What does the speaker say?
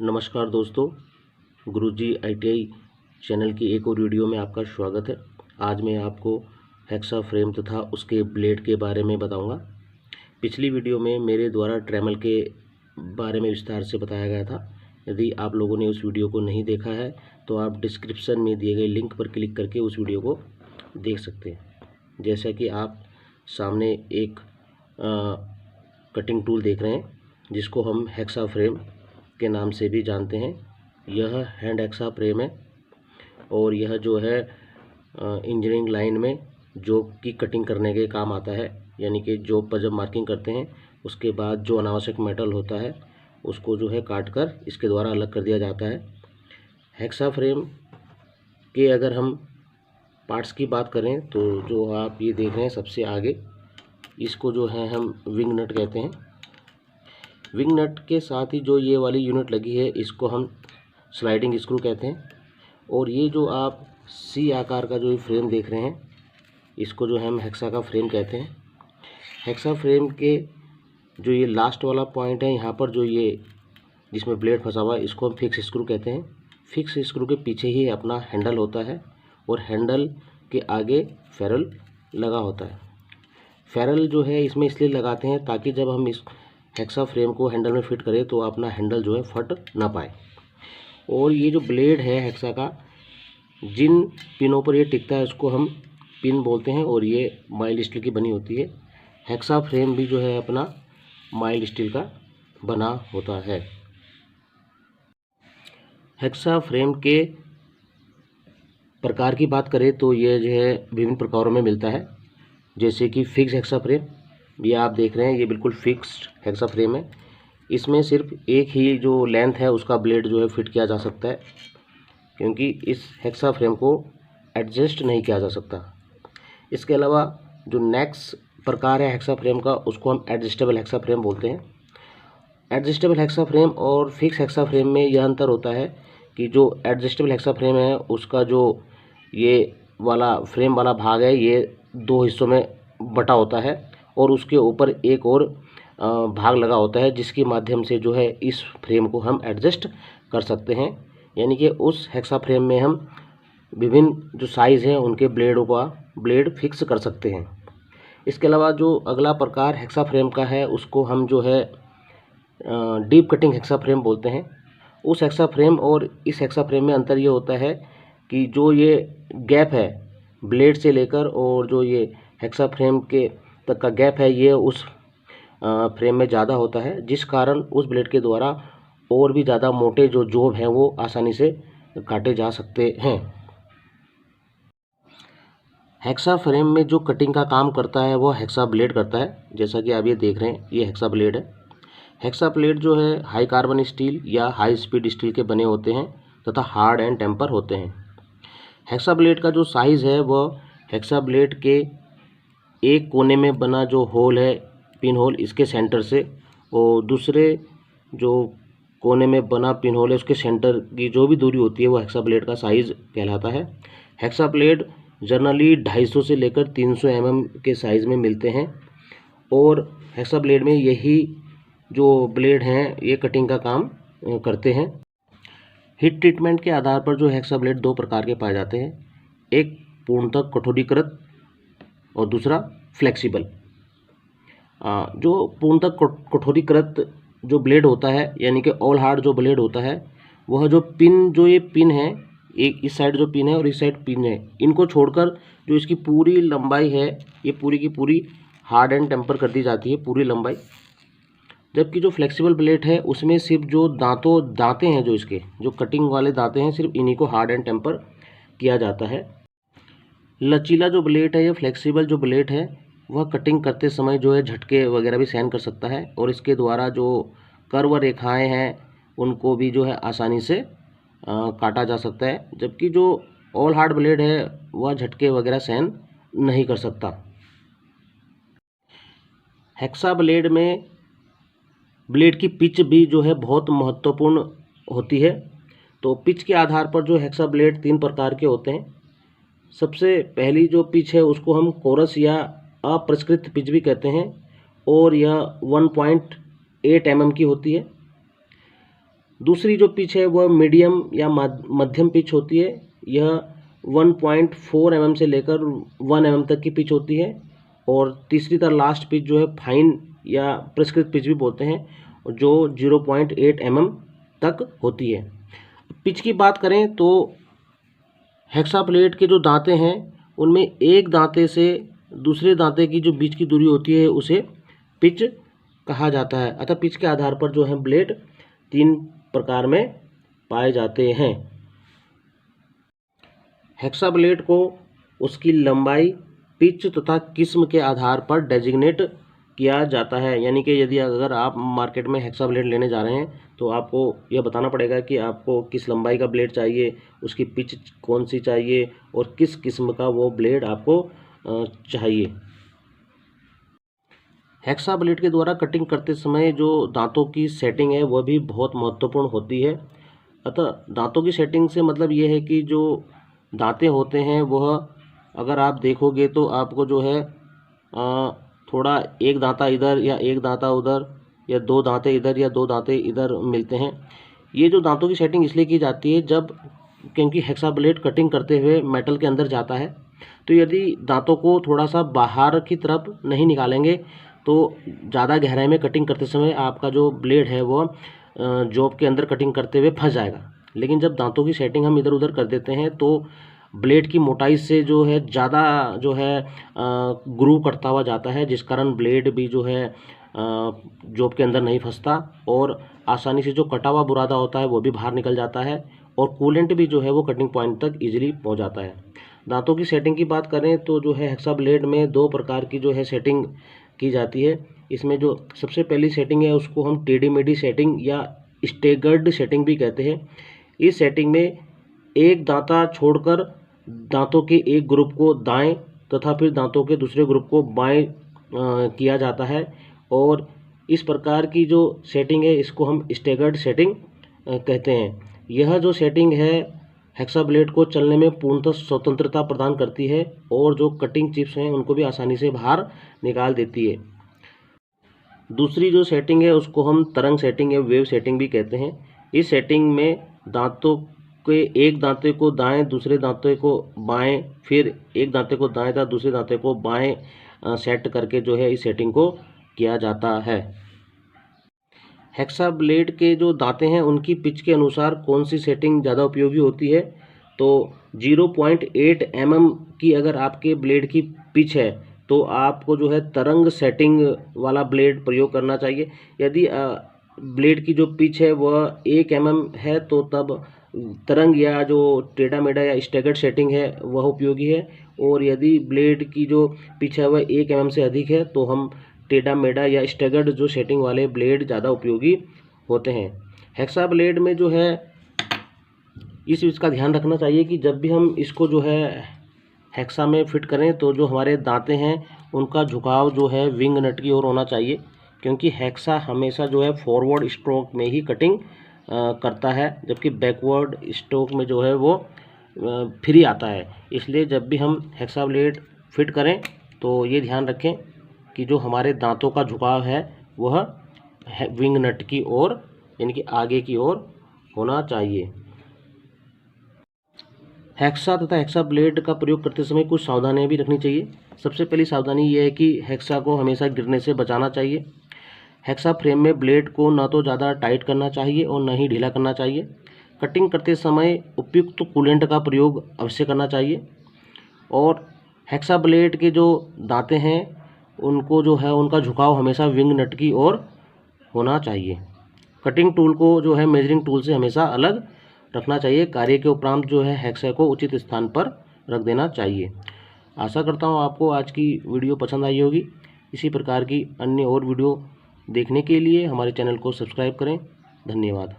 नमस्कार दोस्तों, गुरुजी ITI channel की एक और वीडियो में आपका स्वागत है। आज मैं आपको हेक्सा फ्रेम तथा उसके ब्लेड के बारे में बताऊंगा। पिछली वीडियो में मेरे द्वारा ट्रेमल के बारे में विस्तार से बताया गया था। यदि आप लोगों ने उस वीडियो को नहीं देखा है तो आप डिस्क्रिप्शन में दिए गए लिंक पर क्लिक करके उस वीडियो को देख सकते हैं। जैसा कि आप सामने एक कटिंग टूल देख रहे हैं जिसको हम हेक्सा फ्रेम के नाम से भी जानते हैं। यह हैंड हेक्सा फ्रेम है और यह जो है इंजीनियरिंग लाइन में जॉब की कटिंग करने के काम आता है। यानी कि जॉब पर जब मार्किंग करते हैं उसके बाद जो अनावश्यक मेटल होता है उसको जो है काट कर इसके द्वारा अलग कर दिया जाता है। हेक्सा फ्रेम के अगर हम पार्ट्स की बात करें तो जो आप ये देख रहे हैं सबसे आगे, इसको जो है हम विंग नट कहते हैं। विंग नट के साथ ही जो ये वाली यूनिट लगी है इसको हम स्लाइडिंग स्क्रू कहते हैं। और ये जो आप सी आकार का जो ये फ्रेम देख रहे हैं इसको जो हम हेक्सा का फ्रेम कहते हैं। हेक्सा फ्रेम के जो ये लास्ट वाला पॉइंट है, यहाँ पर जो ये जिसमें ब्लेड फंसा हुआ है इसको हम फिक्स स्क्रू कहते हैं। फिक्स स्क्रू के पीछे ही अपना हैंडल होता है और हैंडल के आगे फेरल लगा होता है। फेरल जो है इसमें इसलिए लगाते हैं ताकि जब हम इस हेक्सा फ्रेम को हैंडल में फिट करें तो अपना हैंडल जो है फट ना पाए। और ये जो ब्लेड है हेक्सा का, जिन पिनों पर ये टिकता है उसको हम पिन बोलते हैं और ये माइल्ड स्टील की बनी होती है। हेक्सा फ्रेम भी जो है अपना माइल्ड स्टील का बना होता है। हेक्सा फ्रेम के प्रकार की बात करें तो ये जो है विभिन्न प्रकारों में मिलता है। जैसे कि फिक्स हेक्सा फ्रेम, ये आप देख रहे हैं ये बिल्कुल फिक्स्ड हेक्सा फ्रेम है। इसमें सिर्फ एक ही जो लेंथ है उसका ब्लेड जो है फिट किया जा सकता है, क्योंकि इस हेक्सा फ्रेम को एडजस्ट नहीं किया जा सकता। इसके अलावा जो नेक्स्ट प्रकार है हेक्सा फ्रेम का उसको हम एडजस्टेबल हेक्सा फ्रेम बोलते हैं। एडजस्टेबल हेक्सा फ्रेम और फिक्स हेक्सा फ्रेम में यह अंतर होता है कि जो एडजस्टेबल हेक्सा फ्रेम है उसका जो ये वाला फ्रेम वाला भाग है ये दो हिस्सों में बटा होता है और उसके ऊपर एक और भाग लगा होता है जिसके माध्यम से जो है इस फ्रेम को हम एडजस्ट कर सकते हैं। यानी कि उस हेक्सा फ्रेम में हम विभिन्न जो साइज़ हैं उनके ब्लेडों का ब्लेड फिक्स कर सकते हैं। इसके अलावा जो अगला प्रकार हेक्सा फ्रेम का है उसको हम जो है डीप कटिंग हेक्सा फ्रेम बोलते हैं। उस हेक्सा फ्रेम और इस हेक्सा फ्रेम में अंतर ये होता है कि जो ये गैप है ब्लेड से लेकर और जो ये हेक्सा फ्रेम के तक का गैप है ये उस फ्रेम में ज़्यादा होता है, जिस कारण उस ब्लेड के द्वारा और भी ज़्यादा मोटे जो जॉब हैं वो आसानी से काटे जा सकते हैं। हेक्सा फ्रेम में जो कटिंग का काम करता है वो हेक्सा ब्लेड करता है। जैसा कि आप ये देख रहे हैं ये हेक्सा ब्लेड है। हेक्सा ब्लेड जो है हाई कार्बन स्टील या हाई स्पीड स्टील के बने होते हैं तथा हार्ड एंड टेम्पर होते हैं। हेक्सा ब्लेड का जो साइज़ है वह हेक्सा ब्लेड के एक कोने में बना जो होल है पिन होल इसके सेंटर से और दूसरे जो कोने में बना पिन होल है उसके सेंटर की जो भी दूरी होती है वो हेक्सा ब्लेड का साइज़ कहलाता है। हेक्सा ब्लेड जनरली 250 से लेकर 300 mm के साइज़ में मिलते हैं और हेक्सा ब्लेड में यही जो ब्लेड हैं ये कटिंग का काम करते हैं। हीट ट्रीटमेंट के आधार पर जो हेक्सा ब्लेड दो प्रकार के पाए जाते हैं, एक पूर्णतः कठोरीकृत और दूसरा फ्लेक्सिबल। जो पूर्णतः कठोरीकृत जो ब्लेड होता है यानी कि ऑल हार्ड जो ब्लेड होता है वह जो ये पिन है, एक इस साइड जो पिन है और इस साइड पिन है, इनको छोड़कर जो इसकी पूरी लंबाई है ये पूरी की पूरी हार्ड एंड टेम्पर कर दी जाती है, पूरी लंबाई। जबकि जो फ्लेक्सिबल ब्लेड है उसमें सिर्फ जो दांते हैं जो इसके जो कटिंग वाले दांते हैं सिर्फ इन्हीं को हार्ड एंड टेम्पर किया जाता है। लचीला जो ब्लेड है या फ्लेक्सिबल जो ब्लेड है वह कटिंग करते समय जो है झटके वगैरह भी सहन कर सकता है और इसके द्वारा जो कर्व रेखाएं हैं उनको भी जो है आसानी से काटा जा सकता है। जबकि जो ऑल हार्ड ब्लेड है वह झटके वगैरह सहन नहीं कर सकता। हेक्सा ब्लेड में ब्लेड की पिच भी जो है बहुत महत्वपूर्ण होती है। तो पिच के आधार पर जो हेक्सा ब्लेड 3 प्रकार के होते हैं। सबसे पहली जो पिच है उसको हम कोरस या अपरिष्कृत पिच भी कहते हैं और यह 1.8 mm की होती है। दूसरी जो पिच है वह मीडियम या मध्यम पिच होती है। यह 1.4 mm से लेकर 1 mm तक की पिच होती है। और तीसरी तरह लास्ट पिच जो है फाइन या परिष्कृत पिच भी बोलते हैं, जो 0.8 mm तक होती है। पिच की बात करें तो हेक्सा प्लेट के जो दांते हैं उनमें एक दांते से दूसरे दांते की जो बीच की दूरी होती है उसे पिच कहा जाता है। अतः पिच के आधार पर जो है ब्लेड 3 प्रकार में पाए जाते हैं। हेक्सा ब्लेड को उसकी लंबाई, पिच तथा किस्म के आधार पर डेजिग्नेट किया जाता है। यानी कि यदि अगर आप मार्केट में हेक्सा ब्लेड लेने जा रहे हैं तो आपको यह बताना पड़ेगा कि आपको किस लंबाई का ब्लेड चाहिए, उसकी पिच कौन सी चाहिए और किस किस्म का वो ब्लेड आपको चाहिए। हेक्सा ब्लेड के द्वारा कटिंग करते समय जो दांतों की सेटिंग है वह भी बहुत महत्वपूर्ण होती है। अतः दांतों की सेटिंग से मतलब ये है कि जो दांतें होते हैं वह अगर आप देखोगे तो आपको जो है थोड़ा एक दांता इधर या एक दांता उधर या दो दांते इधर या दो दांते इधर मिलते हैं। ये जो दांतों की सेटिंग इसलिए की जाती है जब क्योंकि हेक्सा ब्लेड कटिंग करते हुए मेटल के अंदर जाता है, तो यदि दांतों को थोड़ा सा बाहर की तरफ नहीं निकालेंगे तो ज़्यादा गहराई में कटिंग करते समय आपका जो ब्लेड है वो जॉब के अंदर कटिंग करते हुए फंस जाएगा। लेकिन जब दांतों की सेटिंग हम इधर उधर कर देते हैं तो ब्लेड की मोटाई से जो है ज़्यादा जो है ग्रूव करता हुआ जाता है, जिस कारण ब्लेड भी जो है जॉब के अंदर नहीं फंसता और आसानी से जो कटा हुआ बुरादा होता है वो भी बाहर निकल जाता है और कूलेंट भी जो है वो कटिंग पॉइंट तक इजीली पहुंच जाता है। दांतों की सेटिंग की बात करें तो जो है हेक्सा ब्लेड में 2 प्रकार की जो है सेटिंग की जाती है। इसमें जो सबसे पहली सेटिंग है उसको हम टेढ़ी मेढ़ी सेटिंग या स्टेगर्ड सेटिंग भी कहते हैं। इस सेटिंग में एक दांता छोड़कर दांतों के एक ग्रुप को दाएं तथा फिर दांतों के दूसरे ग्रुप को बाएं किया जाता है और इस प्रकार की जो सेटिंग है इसको हम स्टेगर्ड सेटिंग कहते हैं। यह जो सेटिंग है हेक्सा ब्लेड को चलने में पूर्णतः स्वतंत्रता प्रदान करती है और जो कटिंग चिप्स हैं उनको भी आसानी से बाहर निकाल देती है। दूसरी जो सेटिंग है उसको हम तरंग सेटिंग या वेव सेटिंग भी कहते हैं। इस सेटिंग में दांतों के एक दांते को दाएं, दूसरे दांते को बाएं, फिर एक दांते को दाएं तथा दूसरे दांते को बाएं सेट करके जो है इस सेटिंग को किया जाता है। हेक्सा ब्लेड के जो दांते हैं उनकी पिच के अनुसार कौन सी सेटिंग ज़्यादा उपयोगी होती है, तो 0.8 mm की अगर आपके ब्लेड की पिच है तो आपको जो है तरंग सेटिंग वाला ब्लेड प्रयोग करना चाहिए। यदि ब्लेड की जो पिच है वह 1 mm है तो तब तरंग या जो टेढ़ा मेढ़ा या स्टैगर्ड सेटिंग है वह उपयोगी है। और यदि ब्लेड की जो पिच है वह 1 mm से अधिक है तो हम टेढ़ा मेढ़ा या स्टैगर्ड जो सेटिंग वाले ब्लेड ज़्यादा उपयोगी होते हैं। हेक्सा ब्लेड में जो है इस चीज़ का ध्यान रखना चाहिए कि जब भी हम इसको जो है हेक्सा में फिट करें तो जो हमारे दांते हैं उनका झुकाव जो है विंग नट की ओर होना चाहिए, क्योंकि हेक्सा हमेशा जो है फॉरवर्ड स्ट्रोक में ही कटिंग करता है, जबकि बैकवर्ड स्ट्रोक में जो है वो फ्री आता है। इसलिए जब भी हम हेक्सा ब्लेड फिट करें तो ये ध्यान रखें कि जो हमारे दांतों का झुकाव है वह विंग नट की ओर यानी कि आगे की ओर होना चाहिए। हेक्सा तथा हेक्सा ब्लेड का प्रयोग करते समय कुछ सावधानियां भी रखनी चाहिए। सबसे पहली सावधानी यह है कि हेक्सा को हमेशा गिरने से बचाना चाहिए। हेक्सा फ्रेम में ब्लेड को न तो ज़्यादा टाइट करना चाहिए और न ही ढीला करना चाहिए। कटिंग करते समय उपयुक्त कूलेंट का प्रयोग अवश्य करना चाहिए। और हेक्सा ब्लेड के जो दांते हैं उनको जो है उनका झुकाव हमेशा विंग नट की ओर होना चाहिए। कटिंग टूल को जो है मेजरिंग टूल से हमेशा अलग रखना चाहिए। कार्य के उपरांत जो है हेक्सा को उचित स्थान पर रख देना चाहिए। आशा करता हूँ आपको आज की वीडियो पसंद आई होगी। इसी प्रकार की अन्य और वीडियो देखने के लिए हमारे चैनल को सब्सक्राइब करें। धन्यवाद।